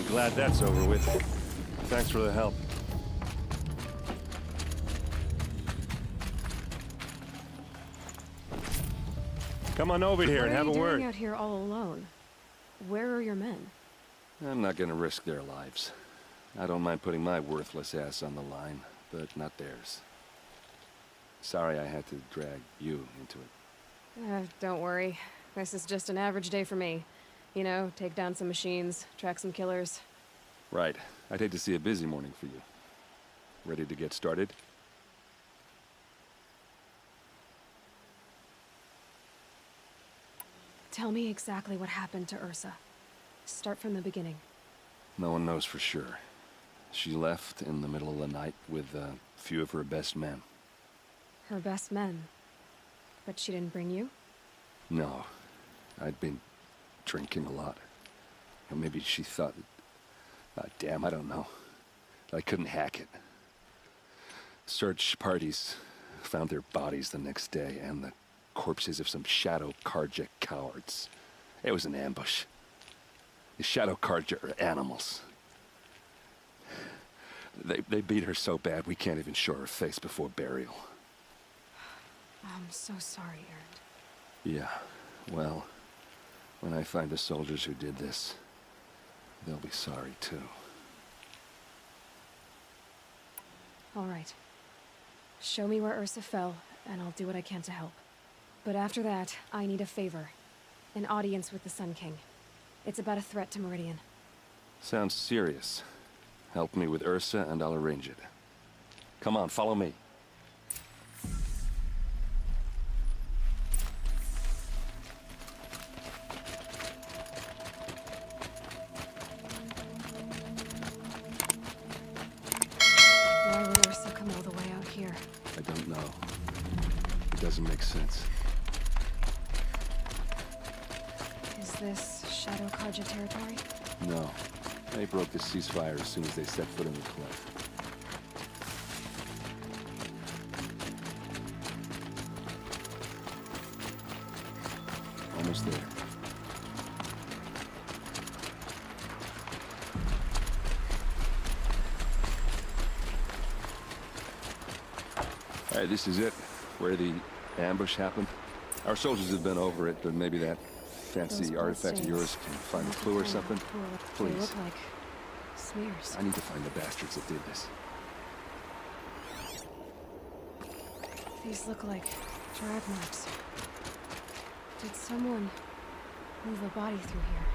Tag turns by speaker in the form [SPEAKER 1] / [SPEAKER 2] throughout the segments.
[SPEAKER 1] I'm glad that's over with. Thanks for the help. Come on over here and have a word.
[SPEAKER 2] What are you doing out here all alone? Where are your men?
[SPEAKER 1] I'm not gonna risk their lives. I don't mind putting my worthless ass on the line, but not theirs. Sorry I had to drag you into it.
[SPEAKER 2] Don't worry. This is just an average day for me. You know, take down some machines, track some killers.
[SPEAKER 1] Right. I'd hate to see a busy morning for you. Ready to get started?
[SPEAKER 2] Tell me exactly what happened to Ursa. Start from the beginning.
[SPEAKER 1] No one knows for sure. She left in the middle of the night with a few of her best men.
[SPEAKER 2] Her best men? But she didn't bring you?
[SPEAKER 1] No. I'd been drinking a lot. Or maybe she thought... damn, I don't know. I couldn't hack it. Search parties found their bodies the next day, and the corpses of some Shadow Karja cowards. It was an ambush. The Shadow Karja are animals. They beat her so bad we can't even show her face before burial.
[SPEAKER 2] I'm so sorry, Aaron.
[SPEAKER 1] Yeah, well, when I find the soldiers who did this, they'll be sorry too.
[SPEAKER 2] All right. Show me where Ursa fell, and I'll do what I can to help. But after that, I need a favor. An audience with the Sun King. It's about a threat to Meridian.
[SPEAKER 1] Sounds serious. Help me with Ursa and I'll arrange it. Come on, follow me.
[SPEAKER 2] Why would Ursa come all the way out here?
[SPEAKER 1] I don't know. It doesn't make sense.
[SPEAKER 2] Is this Shadow Karja territory?
[SPEAKER 1] No. They broke the ceasefire as soon as they set foot in the cliff. Almost there. Alright, this is it. Where the ambush happened. Our soldiers have been over it, but maybe that fancy artifact of yours can find a clue or something?
[SPEAKER 2] They
[SPEAKER 1] Please.
[SPEAKER 2] look like smears.
[SPEAKER 1] I need to find the bastards that did this.
[SPEAKER 2] These look like drag marks. Did someone move a body through here?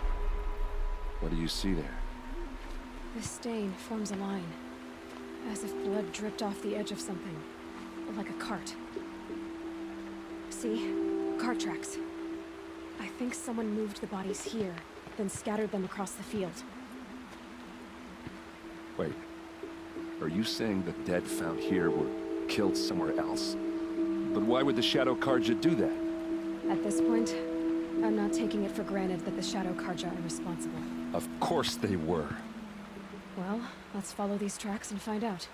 [SPEAKER 1] What do you see there?
[SPEAKER 2] This stain forms a line, as if blood dripped off the edge of something, like a cart. See? Cart tracks. I think someone moved the bodies here, then scattered them across the field.
[SPEAKER 1] Wait. Are you saying the dead found here were killed somewhere else? But why would the Shadow Karja do that?
[SPEAKER 2] At this point, I'm not taking it for granted that the Shadow Karja are responsible.
[SPEAKER 1] Of course they were.
[SPEAKER 2] Well, let's follow these tracks and find out.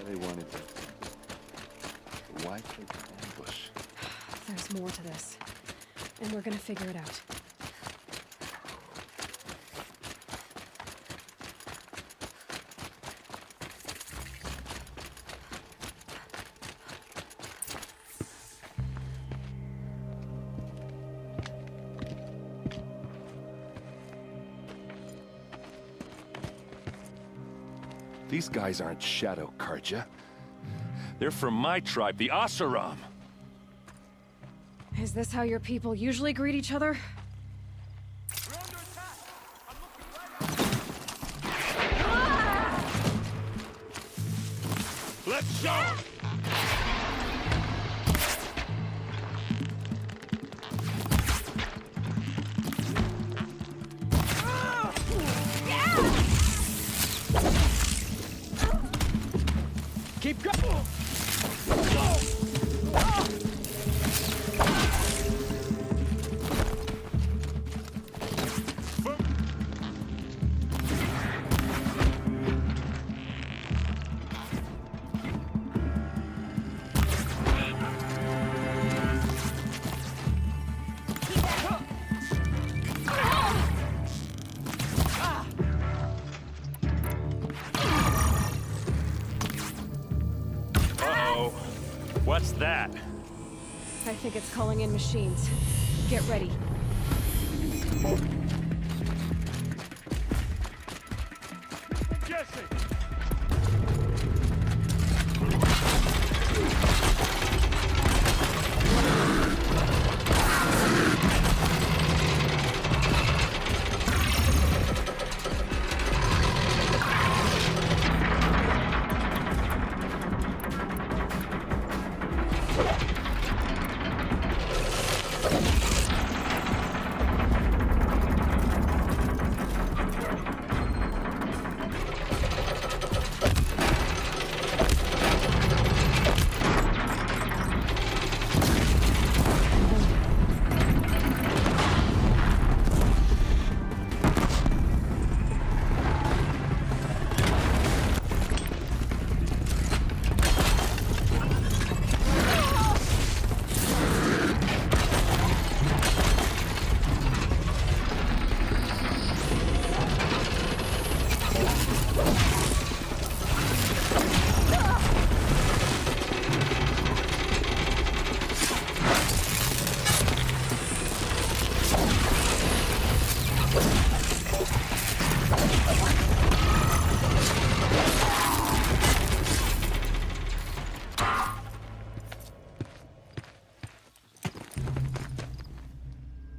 [SPEAKER 1] They wanted to. But why take an ambush?
[SPEAKER 2] There's more to this, and we're gonna figure it out.
[SPEAKER 1] These guys aren't Shadow Karja. They're from my tribe, the Asaram.
[SPEAKER 2] Is this how your people usually greet each other?
[SPEAKER 3] Let's go!
[SPEAKER 1] Keep going!
[SPEAKER 3] What's that?
[SPEAKER 2] I think it's calling in machines. Get ready.
[SPEAKER 3] Jesse!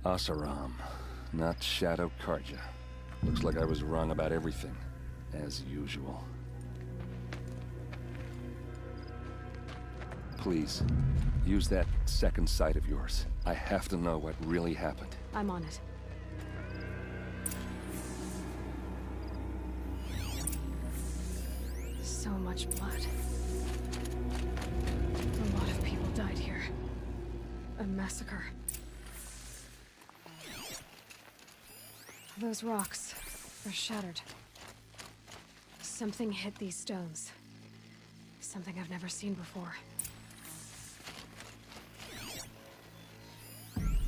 [SPEAKER 1] Asaram, not Shadow Karja. Looks like I was wrong about everything, as usual. Please, use that second sight of yours. I have to know what really happened.
[SPEAKER 2] I'm on it. So much blood. A lot of people died here. A massacre. Those rocks, they're shattered. Something hit these stones. Something I've never seen before.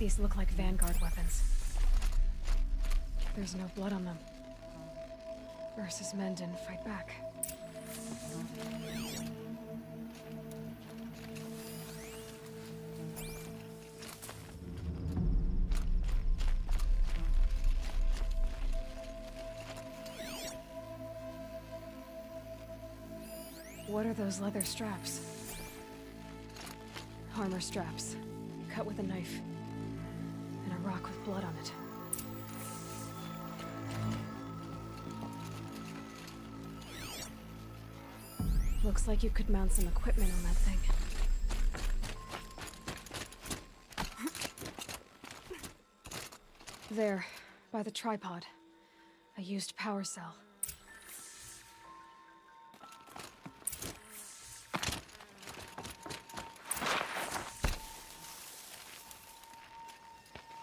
[SPEAKER 2] These look like Vanguard weapons. There's no blood on them. Ursa's men didn't fight back. What are those leather straps? Armor straps, cut with a knife. And a rock with blood on it. Looks like you could mount some equipment on that thing. There, by the tripod. A used power cell.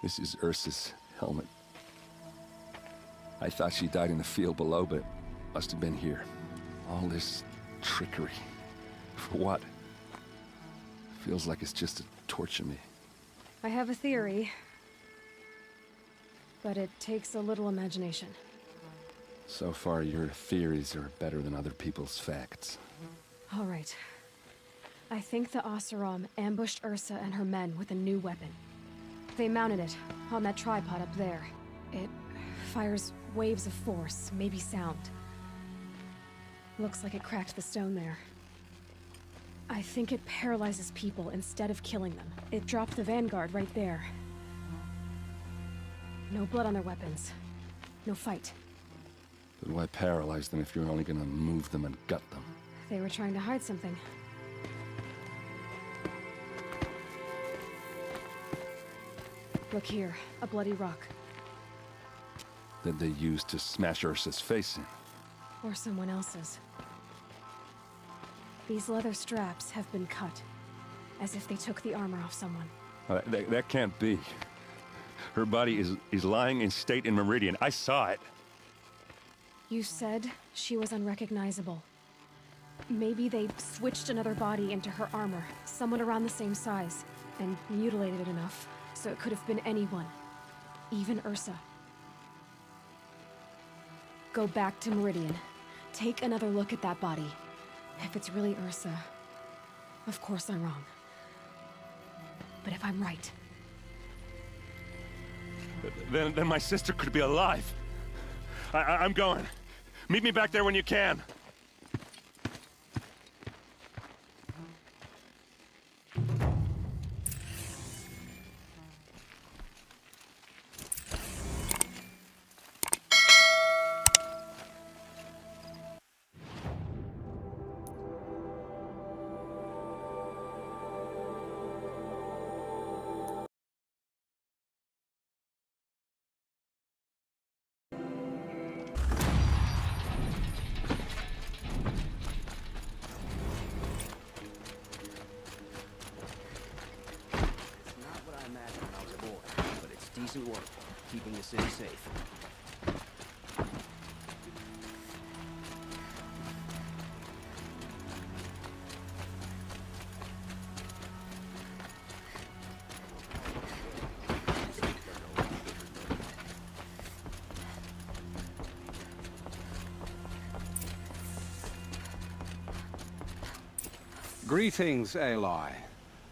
[SPEAKER 1] This is Ursa's helmet. I thought she died in the field below, but must have been here. All this trickery. For what? Feels like it's just to torture me.
[SPEAKER 2] I have a theory. But it takes a little imagination.
[SPEAKER 1] So far, your theories are better than other people's facts.
[SPEAKER 2] All right. I think the Oseram ambushed Ursa and her men with a new weapon. They mounted it on that tripod up there. It fires waves of force, maybe sound. Looks like it cracked the stone there. I think it paralyzes people instead of killing them. It dropped the Vanguard right there. No blood on their weapons. No fight.
[SPEAKER 1] But why paralyze them if you're only gonna move them and gut them?
[SPEAKER 2] They were trying to hide something. Look here, a bloody rock.
[SPEAKER 1] That they used to smash Ursa's face in.
[SPEAKER 2] Or someone else's. These leather straps have been cut, as if they took the armor off someone.
[SPEAKER 1] That can't be. Her body is lying in state in Meridian. I saw it.
[SPEAKER 2] You said she was unrecognizable. Maybe they switched another body into her armor, someone around the same size, and mutilated it enough, so it could have been anyone. Even Ursa. Go back to Meridian. Take another look at that body. If it's really Ursa, of course I'm wrong. But if I'm right...
[SPEAKER 1] Then my sister could be alive. I'm going. Meet me back there when you can.
[SPEAKER 4] Decent work, keeping the city safe.
[SPEAKER 5] Greetings, Aloy.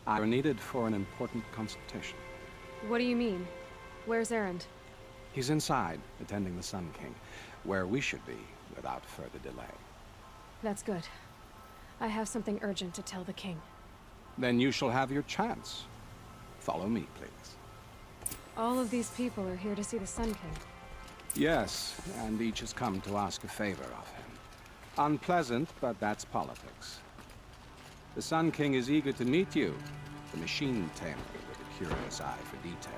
[SPEAKER 5] I are needed for an important consultation.
[SPEAKER 2] What do you mean? Where's Erend?
[SPEAKER 5] He's inside, attending the Sun King, where we should be without further delay.
[SPEAKER 2] That's good. I have something urgent to tell the king.
[SPEAKER 5] Then you shall have your chance. Follow me, please.
[SPEAKER 2] All of these people are here to see the Sun King.
[SPEAKER 5] Yes, and each has come to ask a favor of him. Unpleasant, but that's politics. The Sun King is eager to meet you, the machine tamer with a curious eye for detail.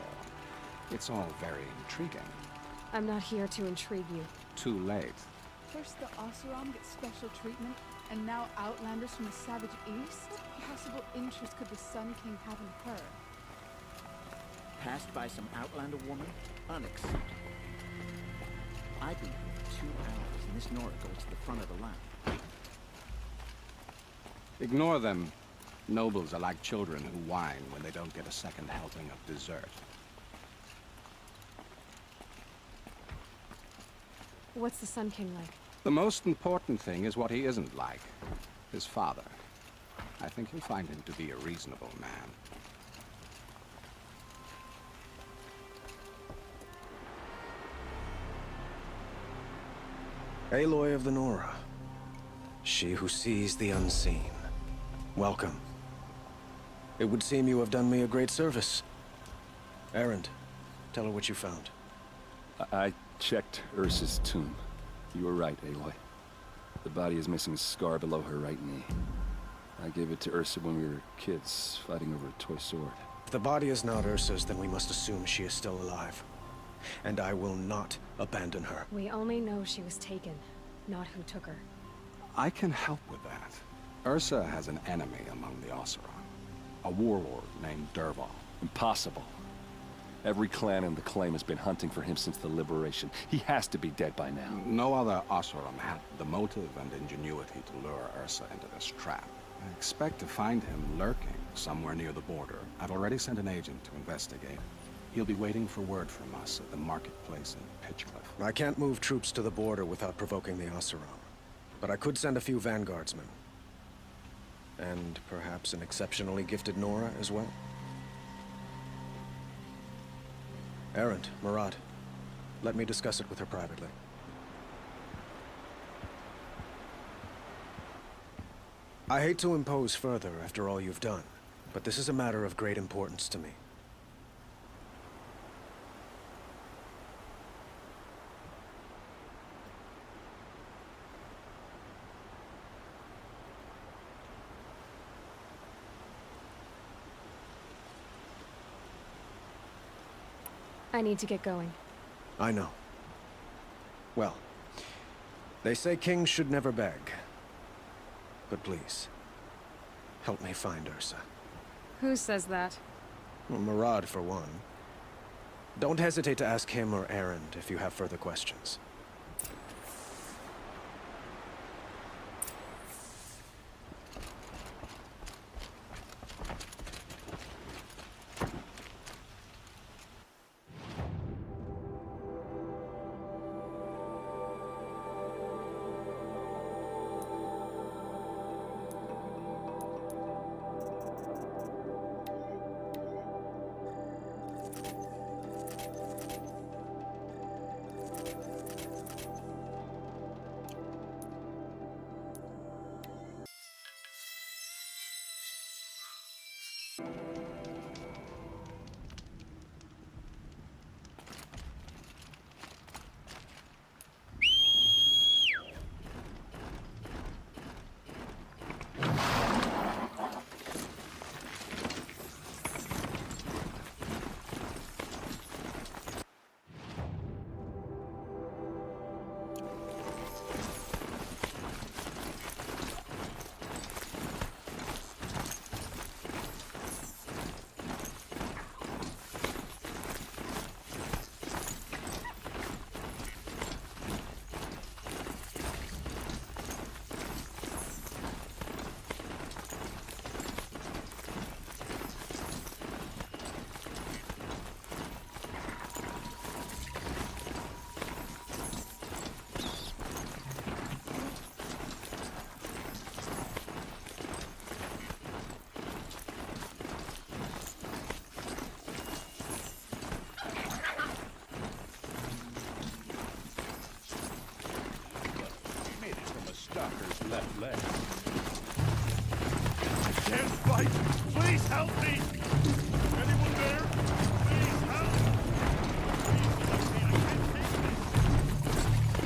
[SPEAKER 5] It's all very intriguing.
[SPEAKER 2] I'm not here to intrigue you.
[SPEAKER 5] Too late.
[SPEAKER 6] First the Oseram get special treatment, and now Outlanders from the Savage East? What possible interest could the Sun King have in her?
[SPEAKER 4] Passed by some Outlander woman? Unacceptable. I've been here for 2 hours, and this Nora goes to the front of the line.
[SPEAKER 5] Ignore them. Nobles are like children who whine when they don't get a second helping of dessert.
[SPEAKER 2] What's the Sun King like?
[SPEAKER 5] The most important thing is what he isn't like. His father. I think you'll find him to be a reasonable man.
[SPEAKER 7] Aloy of the Nora. She who sees the unseen. Welcome. It would seem you have done me a great service. Erend, tell her what you found.
[SPEAKER 1] I checked Ursa's tomb. You were right, Aloy. The body is missing a scar below her right knee. I gave it to Ursa when we were kids, fighting over a toy sword.
[SPEAKER 7] If the body is not Ursa's, then we must assume she is still alive. And I will not abandon her.
[SPEAKER 2] We only know she was taken, not who took her.
[SPEAKER 5] I can help with that. Ursa has an enemy among the Oseram. A warlord named Dervahl.
[SPEAKER 1] Impossible. Every clan in the claim has been hunting for him since the liberation. He has to be dead by now.
[SPEAKER 5] No other Oseram had the motive and ingenuity to lure Ursa into this trap. I expect to find him lurking somewhere near the border. I've already sent an agent to investigate. He'll be waiting for word from us at the marketplace in Pitchcliff.
[SPEAKER 7] I can't move troops to the border without provoking the Oseram. But I could send a few vanguardsmen. And perhaps an exceptionally gifted Nora as well. Erend, Murad, let me discuss it with her privately. I hate to impose further after all you've done, but this is a matter of great importance to me.
[SPEAKER 2] I need to get going.
[SPEAKER 7] I know. Well, they say kings should never beg. But please, help me find Ursa.
[SPEAKER 2] Who says that?
[SPEAKER 7] Well, Murad, for one. Don't hesitate to ask him or Erend if you have further questions.
[SPEAKER 3] Left leg. I can't fight! Please help me! Anyone there? Please help! Please help me! I can't take this!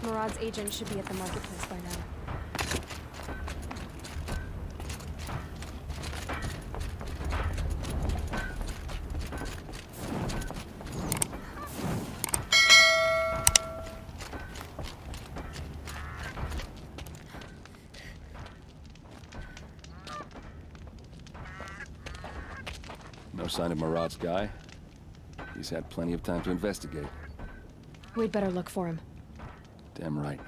[SPEAKER 2] Murad's agent should be at the marketplace by now.
[SPEAKER 1] No sign of Murad's guy? He's had plenty of time to investigate.
[SPEAKER 2] We'd better look for him.
[SPEAKER 1] Damn right.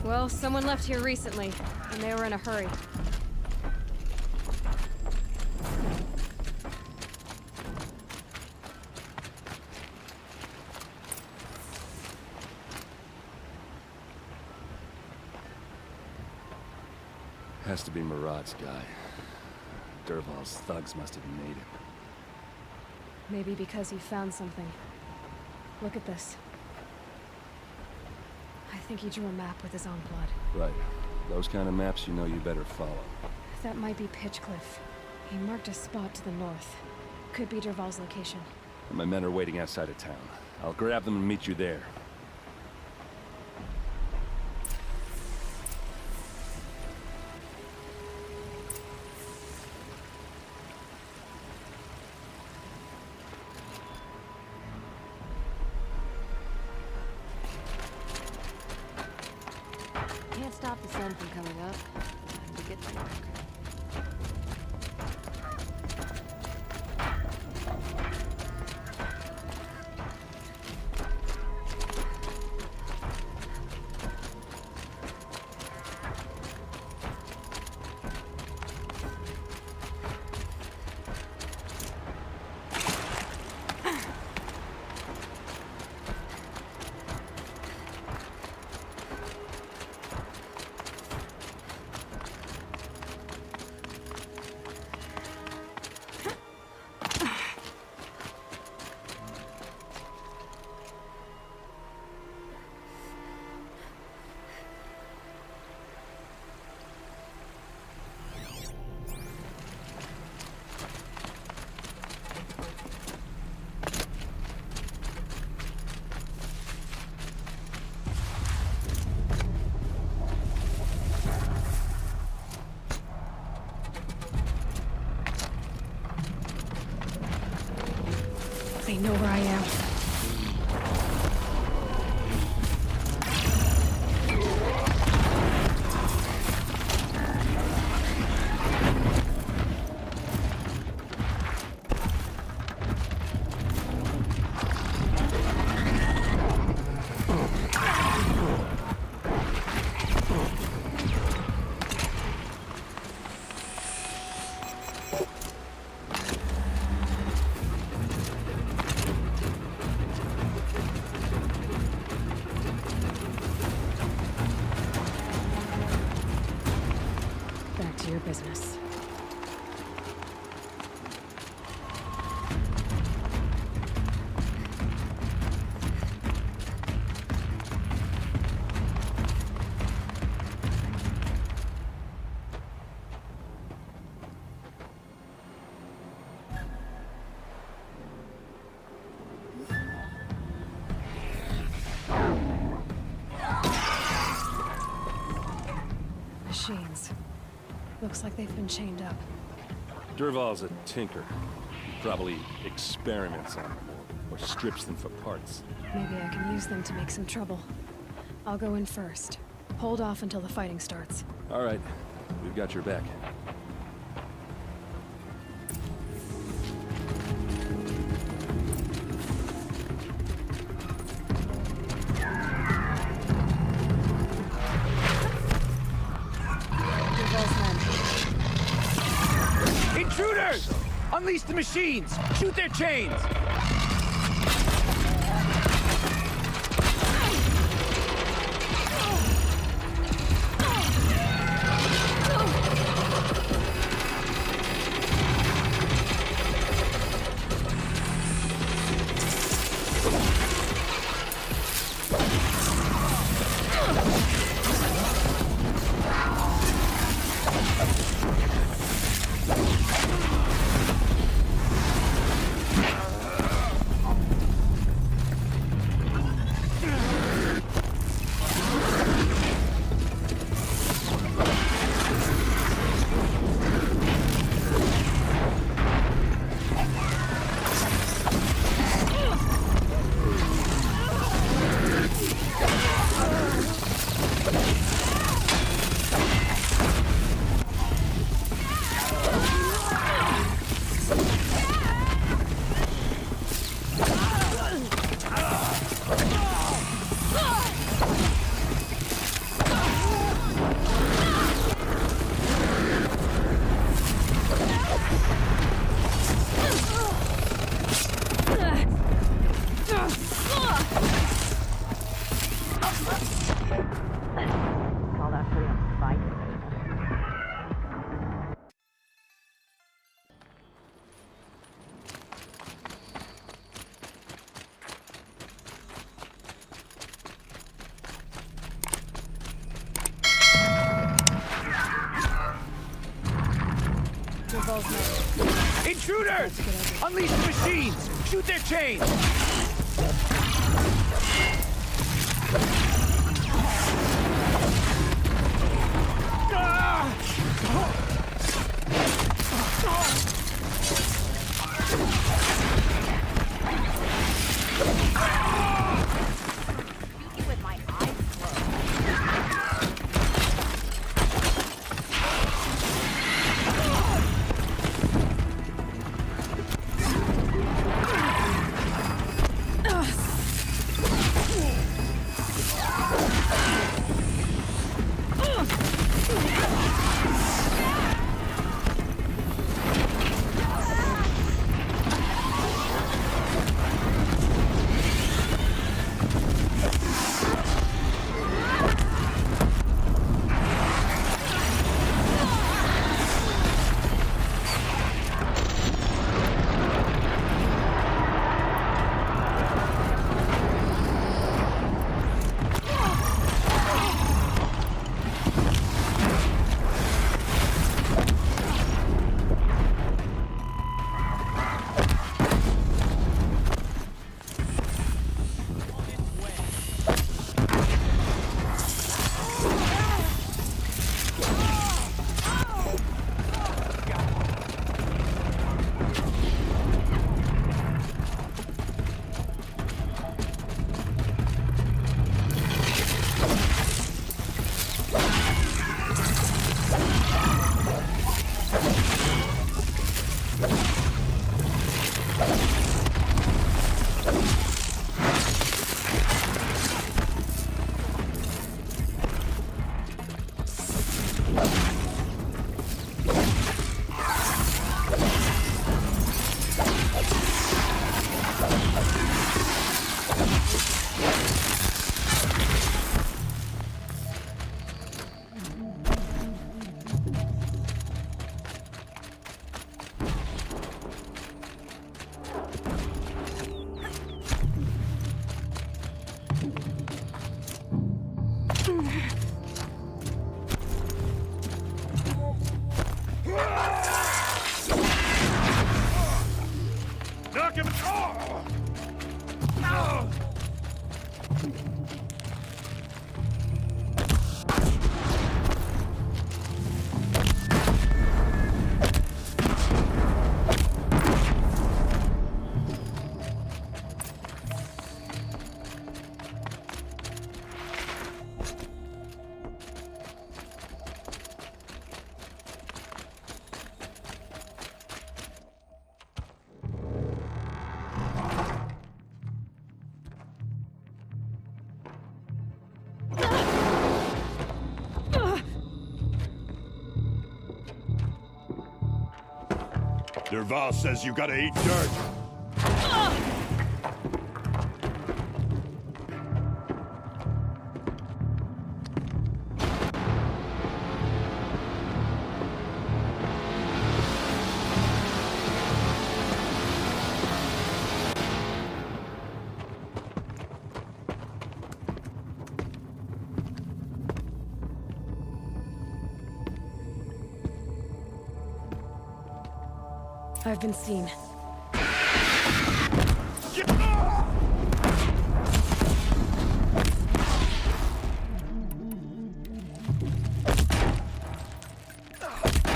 [SPEAKER 2] Well, someone left here recently, and they were in a hurry.
[SPEAKER 1] Has to be Murad's guy. Dervahl's thugs must have made him.
[SPEAKER 2] Maybe because he found something. Look at this. I think he drew a map with his own blood.
[SPEAKER 1] Right. Those kind of maps you know you better follow.
[SPEAKER 2] That might be Pitchcliff. He marked a spot to the north. Could be Dervahl's location.
[SPEAKER 1] My men are waiting outside of town. I'll grab them and meet you there.
[SPEAKER 2] stop the sun from coming up. Time to get to work. They know where I am. Back to your business. Machines. Looks like they've been chained up.
[SPEAKER 1] Durval's a tinker. He probably experiments on them or strips them for parts.
[SPEAKER 2] Maybe I can use them to make some trouble. I'll go in first. Hold off until the fighting starts.
[SPEAKER 1] All right, we've got your back.
[SPEAKER 8] Intruders! Unleash the machines! Shoot their chains! Intruders! Unleash the machines! Shoot their chains!
[SPEAKER 3] Derval says you gotta eat dirt.
[SPEAKER 2] I've been seen.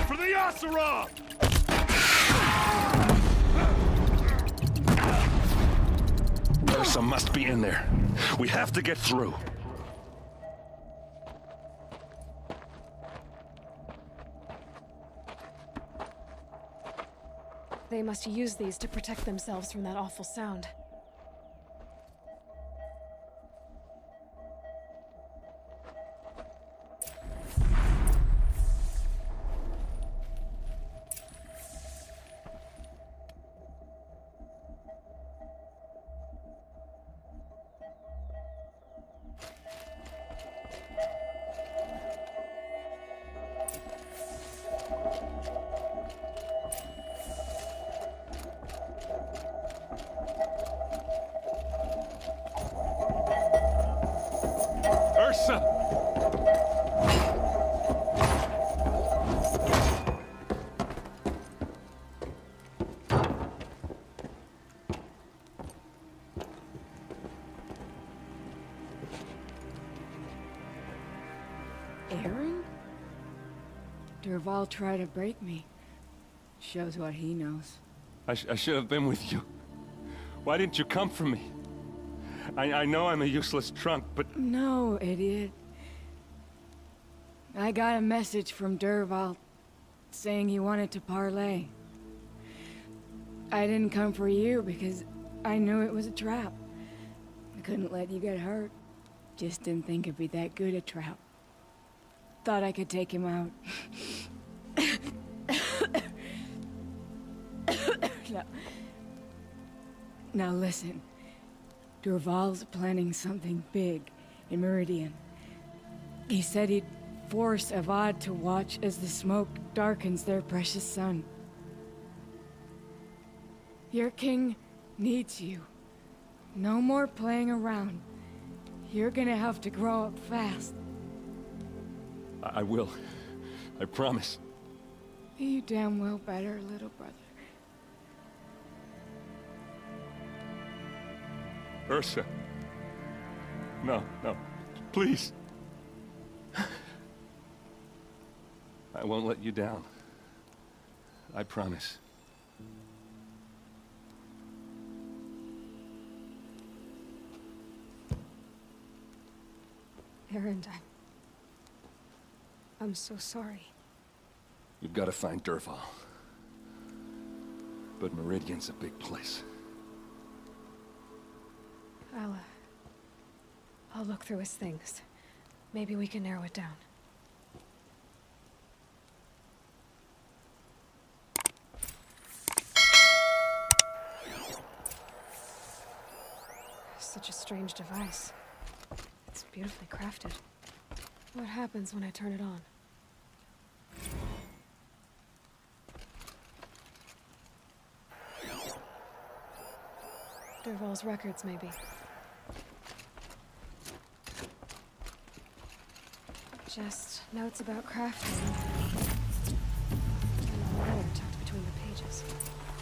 [SPEAKER 3] For the Asura!
[SPEAKER 1] Ursa must be in there. We have to get through.
[SPEAKER 2] They must use these to protect themselves from that awful sound.
[SPEAKER 1] Ursa!
[SPEAKER 9] Aaron? Derval tried to break me. Shows what he knows.
[SPEAKER 1] I should have been with you. Why didn't you come for me? I know I'm a useless trunk, but...
[SPEAKER 9] No, idiot. I got a message from Derval saying he wanted to parlay. I didn't come for you because I knew it was a trap. I couldn't let you get hurt. Just didn't think it'd be that good a trap. Thought I could take him out. Now listen. Derval's planning something big in Meridian. He said he'd force Avad to watch as the smoke darkens their precious sun. Your king needs you. No more playing around. You're gonna have to grow up fast.
[SPEAKER 1] I will. I promise.
[SPEAKER 9] You damn well better, little brother.
[SPEAKER 1] Ursa. No, no. Please. I won't let you down. I promise.
[SPEAKER 2] Aaron, I'm so sorry.
[SPEAKER 1] You've got to find Derval. But Meridian's a big place.
[SPEAKER 2] I'll look through his things. Maybe we can narrow it down. Such a strange device. It's beautifully crafted. What happens when I turn it on? Derval's records, maybe. Just notes about crafting. And a letter tucked between the pages.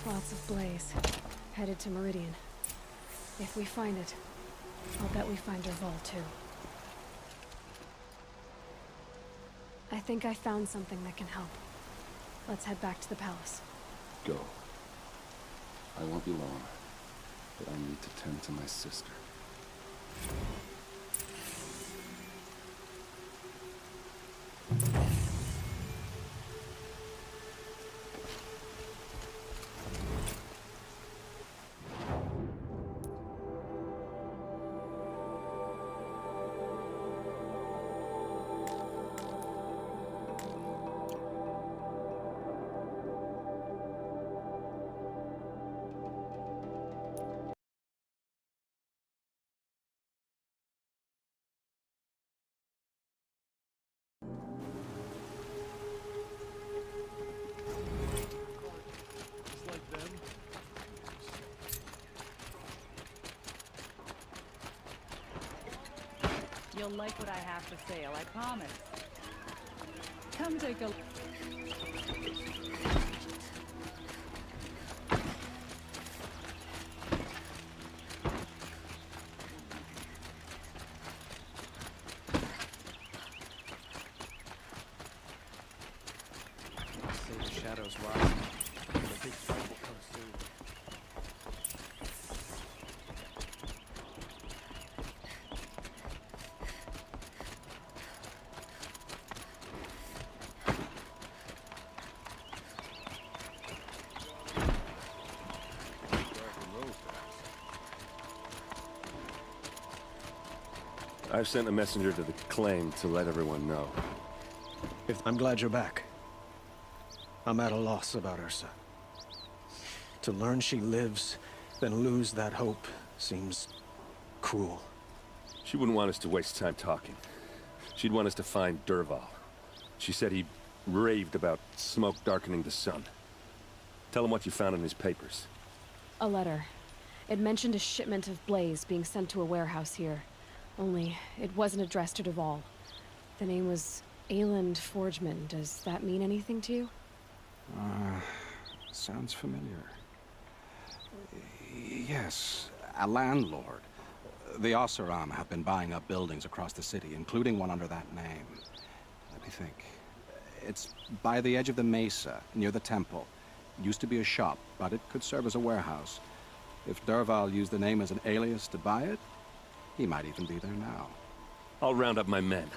[SPEAKER 2] Lots of blaze. Headed to Meridian. If we find it, I'll bet we find Derval too. I think I found something that can help. Let's head back to the palace.
[SPEAKER 1] Go. I won't be long, but I need to tend to my sister.
[SPEAKER 10] you'll like what I have for sale, I promise. Come take a look.
[SPEAKER 7] See the shadows rising. The big fight will come soon.
[SPEAKER 1] I've sent a messenger to the claim to let everyone know.
[SPEAKER 7] I'm glad you're back. I'm at a loss about Ursa. To learn she lives, then lose that hope, seems cruel.
[SPEAKER 1] She wouldn't want us to waste time talking. She'd want us to find Dervahl. She said he raved about smoke darkening the sun. Tell him what you found in his papers.
[SPEAKER 2] A letter. It mentioned a shipment of blaze being sent to a warehouse here. Only, it wasn't addressed to Dervahl. The name was Ayland Forgeman. Does that mean anything to you?
[SPEAKER 5] Sounds familiar. Yes, a landlord. The Oseram have been buying up buildings across the city, including one under that name. Let me think. It's by the edge of the mesa, near the temple. It used to be a shop, but it could serve as a warehouse. If Dervahl used the name as an alias to buy it, he might even be there now.
[SPEAKER 1] I'll round up my men.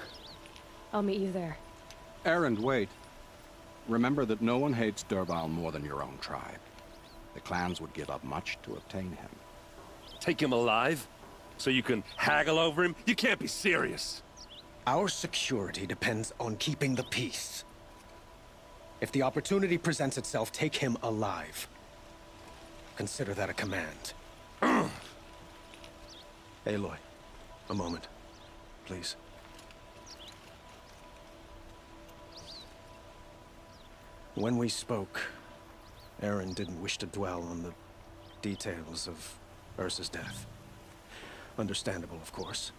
[SPEAKER 2] I'll meet you there.
[SPEAKER 5] Erend, wait. Remember that no one hates Dervahl more than your own tribe. The clans would give up much to obtain him.
[SPEAKER 1] Take him alive? So you can haggle over him? You can't be serious.
[SPEAKER 7] Our security depends on keeping the peace. If the opportunity presents itself, take him alive. Consider that a command. Aloy, a moment, please. When we spoke, Erend didn't wish to dwell on the details of Ursa's death. Understandable, of course.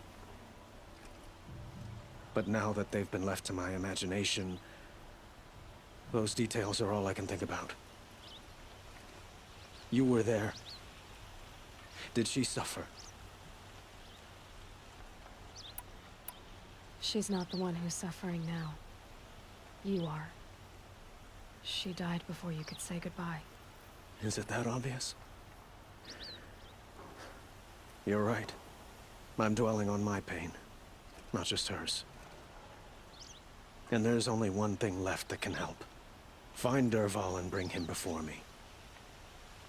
[SPEAKER 7] But now that they've been left to my imagination, those details are all I can think about. You were there. Did she suffer?
[SPEAKER 2] She's not the one who's suffering now. You are. She died before you could say goodbye.
[SPEAKER 7] Is it that obvious? You're right. I'm dwelling on my pain, not just hers. And there's only one thing left that can help. Find Dervahl and bring him before me.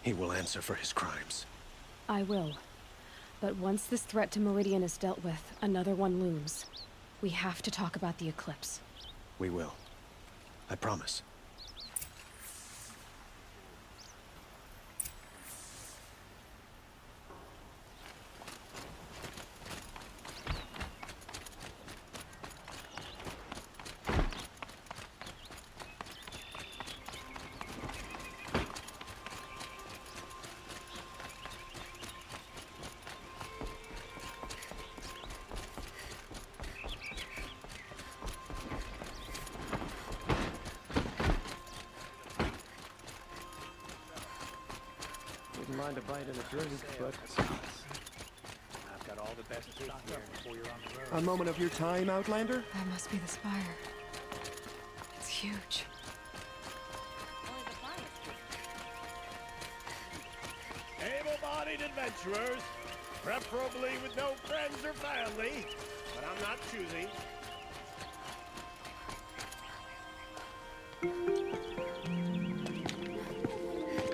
[SPEAKER 7] He will answer for his crimes.
[SPEAKER 2] I will. But once this threat to Meridian is dealt with, another one looms. We have to talk about the eclipse.
[SPEAKER 7] We will. I promise.
[SPEAKER 11] Mind a bite and a drink, but
[SPEAKER 8] I've got all the best cake here before you're on the road.
[SPEAKER 11] a moment of your time, Outlander?
[SPEAKER 2] That must be the spire. It's huge.
[SPEAKER 3] Able-bodied adventurers, preferably with no friends or family, but I'm not choosy.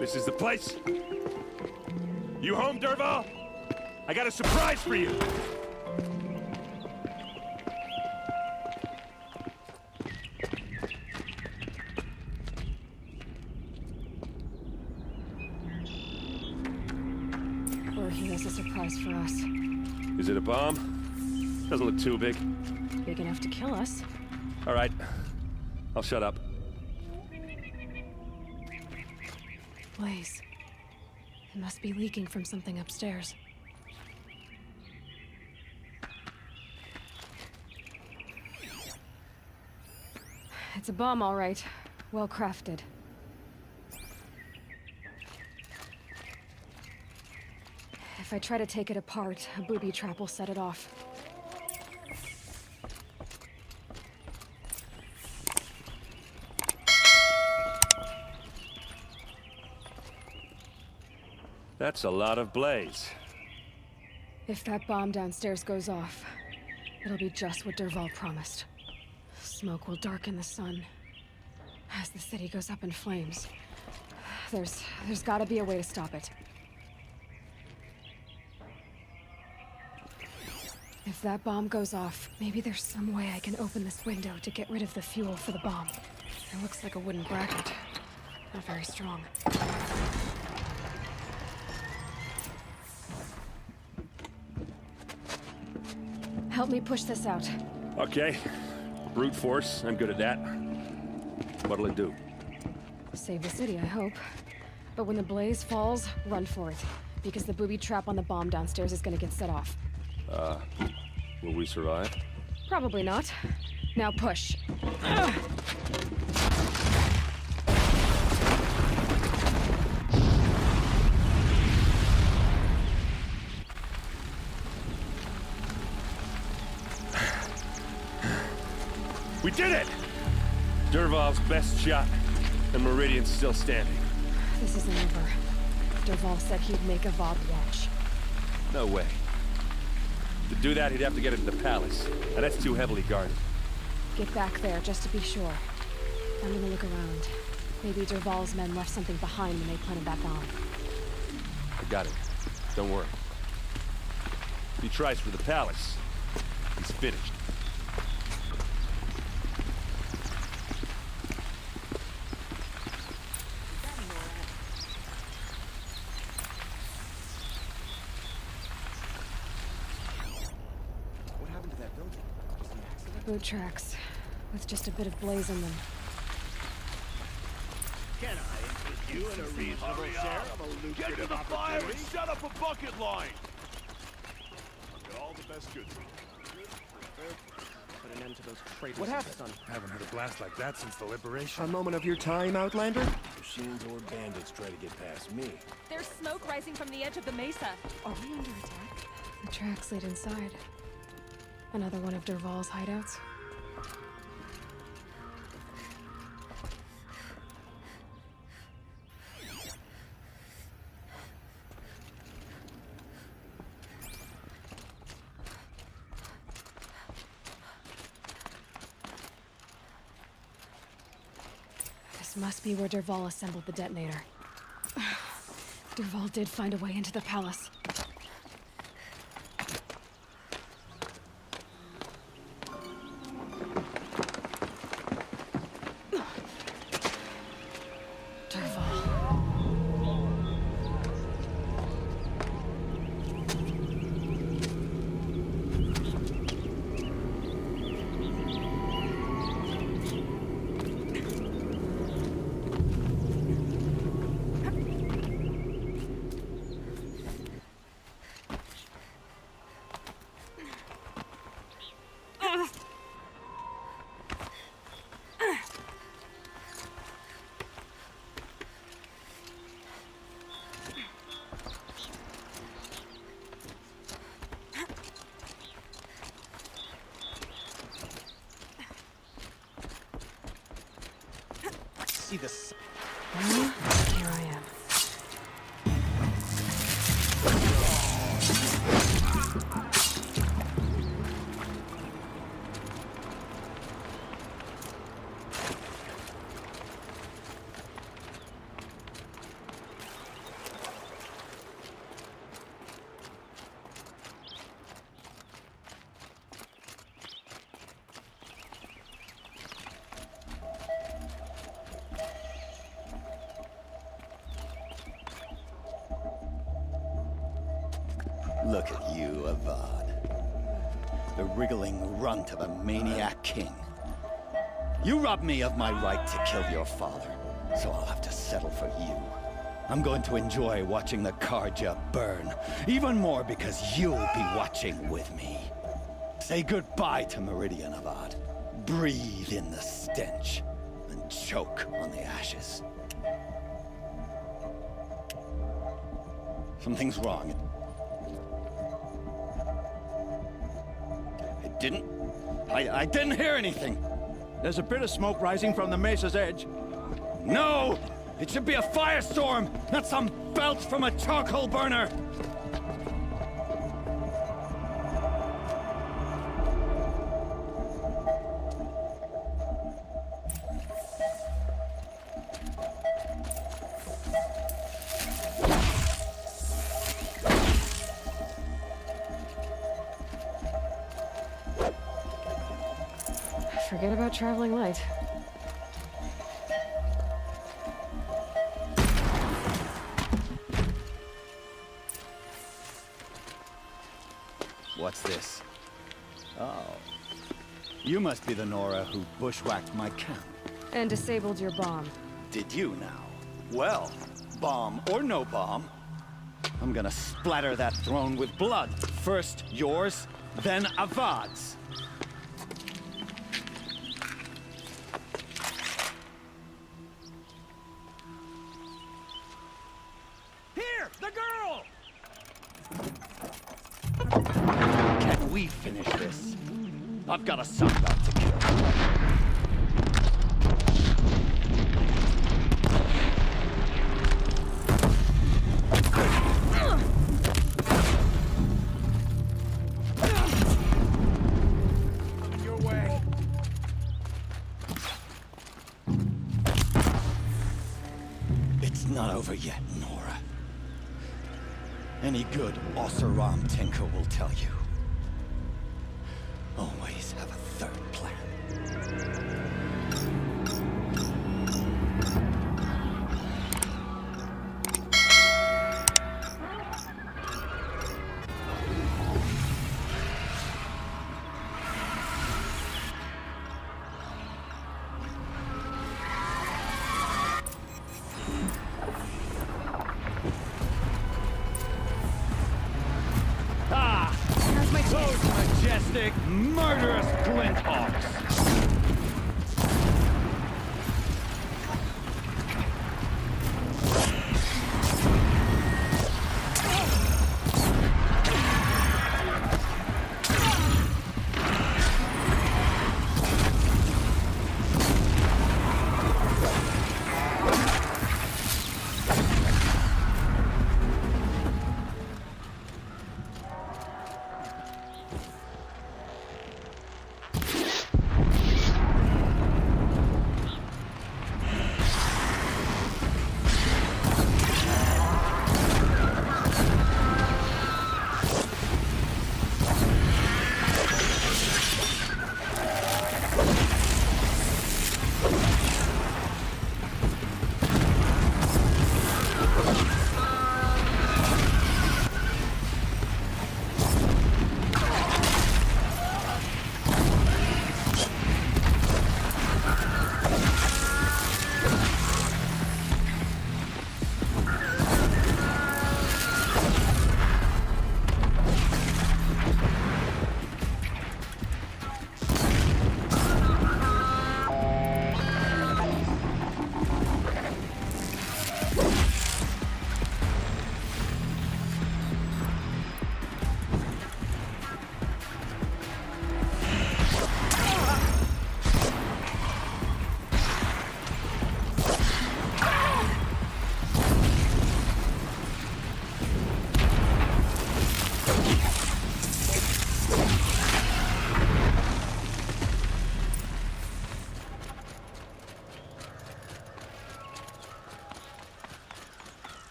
[SPEAKER 1] This is the place. You home, Dervahl? I got a surprise for you.
[SPEAKER 2] Or he has a surprise for us.
[SPEAKER 1] Is it a bomb? Doesn't look too big.
[SPEAKER 2] Big enough to kill us.
[SPEAKER 1] All right. I'll shut up.
[SPEAKER 2] Blaze. It must be leaking from something upstairs. It's a bomb, all right. Well crafted. If I try to take it apart, a booby trap will set it off.
[SPEAKER 1] That's a lot of blaze.
[SPEAKER 2] If that bomb downstairs goes off, it'll be just what Dervahl promised. Smoke will darken the sun as the city goes up in flames. There's gotta be a way to stop it. If that bomb goes off, maybe there's some way I can open this window to get rid of the fuel for the bomb. It looks like a wooden bracket. Not very strong. Help me push this out.
[SPEAKER 1] Okay. Brute force, I'm good at that. What'll it do?
[SPEAKER 2] Save the city, I hope. But when the blaze falls, run for it. Because the booby trap on the bomb downstairs is gonna get set off.
[SPEAKER 1] Will we survive?
[SPEAKER 2] Probably not. Now push.
[SPEAKER 1] We did it! Dervahl's best shot, and Meridian's still standing.
[SPEAKER 2] This isn't over. Dervahl said he'd make a Avad watch.
[SPEAKER 1] No way. To do that, he'd have to get into the palace, and that's too heavily guarded.
[SPEAKER 2] Get back there, just to be sure. I'm gonna look around. Maybe Dervahl's men left something behind when they planted that bomb.
[SPEAKER 1] I got it. Don't worry. If he tries for the palace, he's finished.
[SPEAKER 2] Boot tracks, with just a bit of blaze in them.
[SPEAKER 3] Can I interest you in a reasonable share of a lucrative Get to the fire and set up a bucket line! I've got all the best goods.
[SPEAKER 11] Put an end to those traitors.
[SPEAKER 7] What happened, son?
[SPEAKER 3] I haven't heard a blast like that since the liberation.
[SPEAKER 11] A moment of your time, Outlander? Machines or bandits try to get past me.
[SPEAKER 10] There's smoke rising from the edge of the mesa.
[SPEAKER 2] Are we under attack? The tracks lead inside. Another one of Dervahl's hideouts? This must be where Dervahl assembled the detonator. Dervahl did find a way into the palace.
[SPEAKER 4] See this.
[SPEAKER 2] Here I am.
[SPEAKER 12] Look at you, Avad. The wriggling runt of a maniac king. You robbed me of my right to kill your father, so I'll have to settle for you. I'm going to enjoy watching the Karja burn, even more because you'll be watching with me. Say goodbye to Meridian, Avad. Breathe in the stench. than choke on the ashes. Something's wrong. I didn't hear anything.
[SPEAKER 4] There's a bit of smoke rising from the mesa's edge.
[SPEAKER 12] No! It should be a firestorm, not some belch from a charcoal burner!
[SPEAKER 2] Forget about traveling light.
[SPEAKER 12] What's this? Oh. You must be the Nora who bushwhacked my camp.
[SPEAKER 2] And disabled your bomb.
[SPEAKER 12] Did you now? Well, bomb or no bomb, I'm gonna splatter that throne with blood. First yours, then Avad's.
[SPEAKER 8] Here, the girl!
[SPEAKER 12] Can we finish this? I've got a son about to kill.
[SPEAKER 8] Your way.
[SPEAKER 12] It's not over yet, Nora. Any good Oseram tinker will tell you. Always have a third plan.
[SPEAKER 8] Those majestic, murderous glinthawks!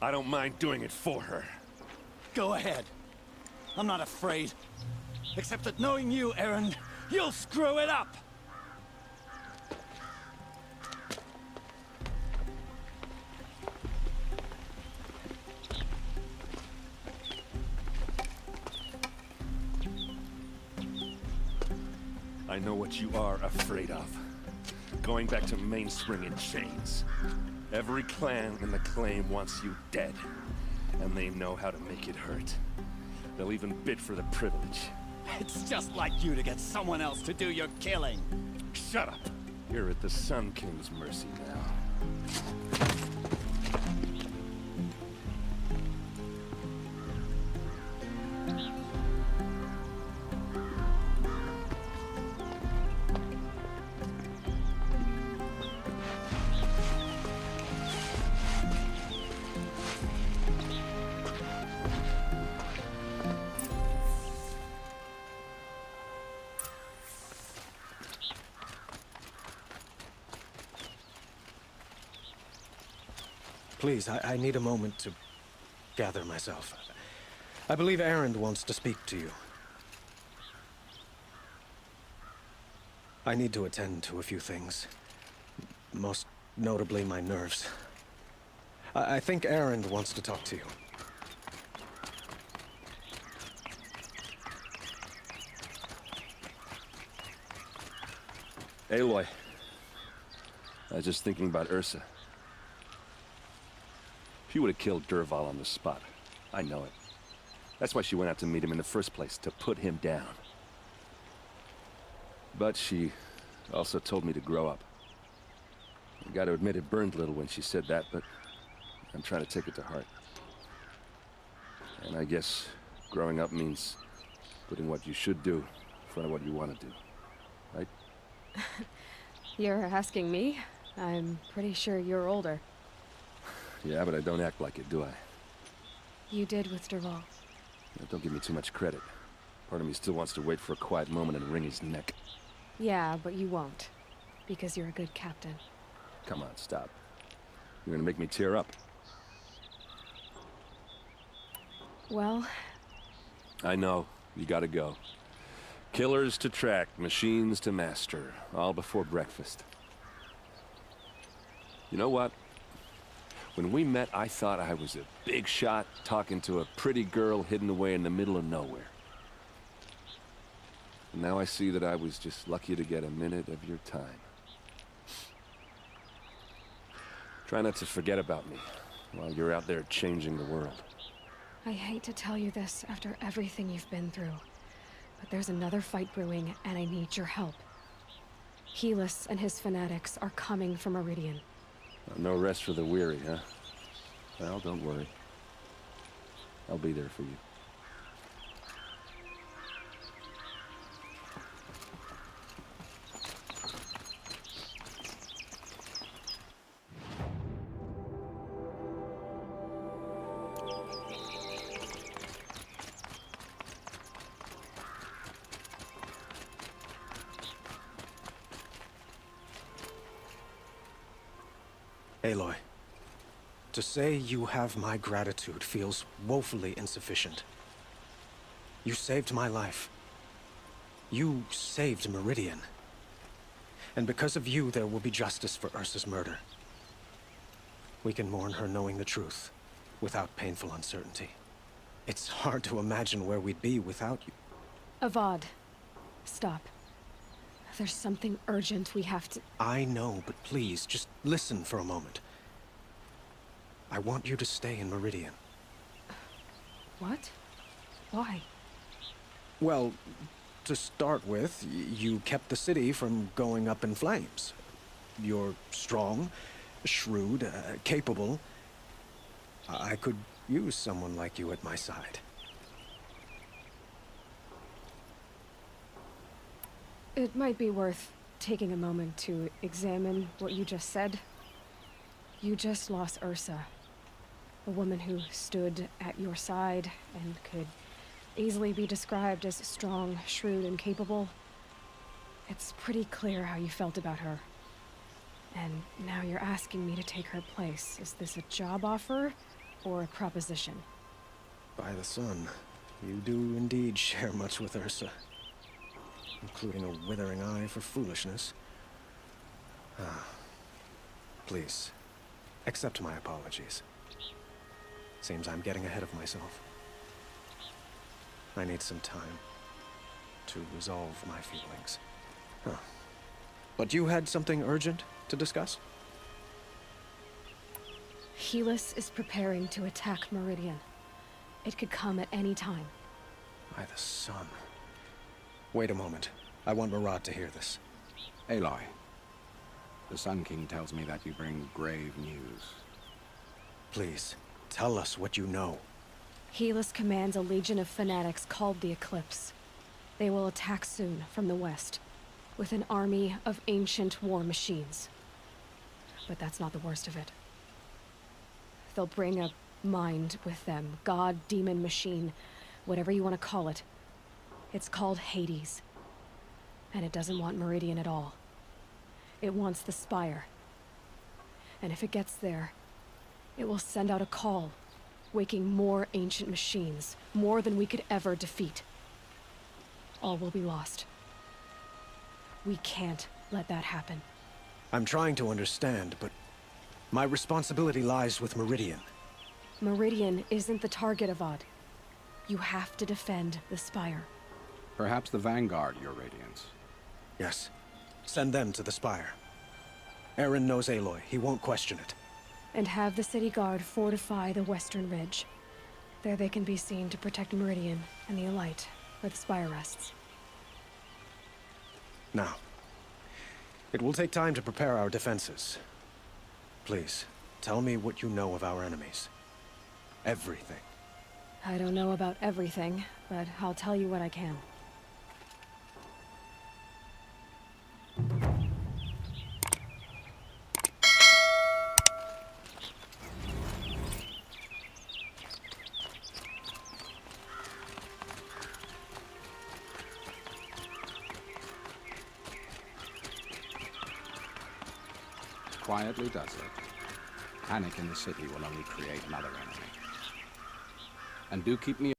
[SPEAKER 3] I don't mind doing it for her.
[SPEAKER 12] Go ahead. I'm not afraid. Except that knowing you, Aaron, you'll screw it up!
[SPEAKER 3] I know what you are afraid of. Going back to mainspring in chains. Every clan in the claim wants you dead. And they know how to make it hurt. They'll even bid for the privilege.
[SPEAKER 12] It's just like you to get someone else to do your killing.
[SPEAKER 3] Shut up. You're at the Sun King's mercy now.
[SPEAKER 7] Please, I need a moment to gather myself. I believe Erend wants to speak to you. I need to attend to a few things. Most notably, my nerves. I think Erend wants to talk to you.
[SPEAKER 1] Aloy. I was just thinking about Ursa. She would have killed Dervahl on the spot. I know it. That's why she went out to meet him in the first place, to put him down. But she also told me to grow up. I gotta admit it burned a little when she said that, but I'm trying to take it to heart. And I guess growing up means putting what you should do in front of what you want to do. Right?
[SPEAKER 2] You're asking me? I'm pretty sure you're older.
[SPEAKER 1] Yeah, but I don't act like it, do I?
[SPEAKER 2] You did with Dervahl.
[SPEAKER 1] Don't give me too much credit. Part of me still wants to wait for a quiet moment and wring his neck.
[SPEAKER 2] Yeah, but you won't. Because you're a good captain.
[SPEAKER 1] Come on, stop. You're gonna make me tear up.
[SPEAKER 2] Well...
[SPEAKER 1] I know. You gotta go. Killers to track, machines to master. All before breakfast. You know what? When we met, I thought I was a big shot talking to a pretty girl hidden away in the middle of nowhere. And now I see that I was just lucky to get a minute of your time. Try not to forget about me while you're out there changing the world.
[SPEAKER 2] I hate to tell you this after everything you've been through, but there's another fight brewing and I need your help. Helis and his fanatics are coming from Meridian.
[SPEAKER 1] No rest for the weary, huh? Well, don't worry. I'll be there for you.
[SPEAKER 7] Aloy, to say you have my gratitude feels woefully insufficient. You saved my life. You saved Meridian. And because of you, there will be justice for Ursa's murder. We can mourn her knowing the truth, without painful uncertainty. It's hard to imagine where we'd be without you.
[SPEAKER 2] Avad, stop. There's something urgent we have to...
[SPEAKER 7] I know, but please, just listen for a moment. I want you to stay in Meridian.
[SPEAKER 2] What? Why?
[SPEAKER 7] Well, to start with, you kept the city from going up in flames. You're strong, shrewd, capable. I could use someone like you at my side.
[SPEAKER 2] It might be worth taking a moment to examine what you just said. You just lost Ursa. A woman who stood at your side and could easily be described as strong, shrewd, and capable. It's pretty clear how you felt about her. And now you're asking me to take her place. Is this a job offer or a proposition?
[SPEAKER 7] By the sun, you do indeed share much with Ursa. Including a withering eye for foolishness. Please, accept my apologies. Seems I'm getting ahead of myself. I need some time to resolve my feelings. But you had something urgent to discuss?
[SPEAKER 2] Helis is preparing to attack Meridian. It could come at any time.
[SPEAKER 7] By the sun. Wait a moment. I want Murad to hear this.
[SPEAKER 5] Aloy, the Sun King tells me that you bring grave news.
[SPEAKER 7] Please, tell us what you know.
[SPEAKER 2] Helis commands a legion of fanatics called the Eclipse. They will attack soon from the west, with an army of ancient war machines. But that's not the worst of it. They'll bring a mind with them, god, demon, machine, whatever you want to call it. It's called Hades. And it doesn't want Meridian at all. It wants the Spire. And if it gets there, it will send out a call, waking more ancient machines, more than we could ever defeat. All will be lost. We can't let that happen.
[SPEAKER 7] I'm trying to understand, but my responsibility lies with Meridian.
[SPEAKER 2] Meridian isn't the target, Avad. You have to defend the Spire.
[SPEAKER 5] Perhaps the Vanguard, Your Radiance.
[SPEAKER 7] Yes. Send them to the Spire. Eren knows Aloy. He won't question it.
[SPEAKER 2] And have the city guard fortify the western ridge. There they can be seen to protect Meridian and the Elite, where the Spire rests.
[SPEAKER 7] Now, it will take time to prepare our defenses. Please, tell me what you know of our enemies. Everything.
[SPEAKER 2] I don't know about everything, but I'll tell you what I can.
[SPEAKER 5] Quietly does it. Panic in the city will only create another enemy. And do keep me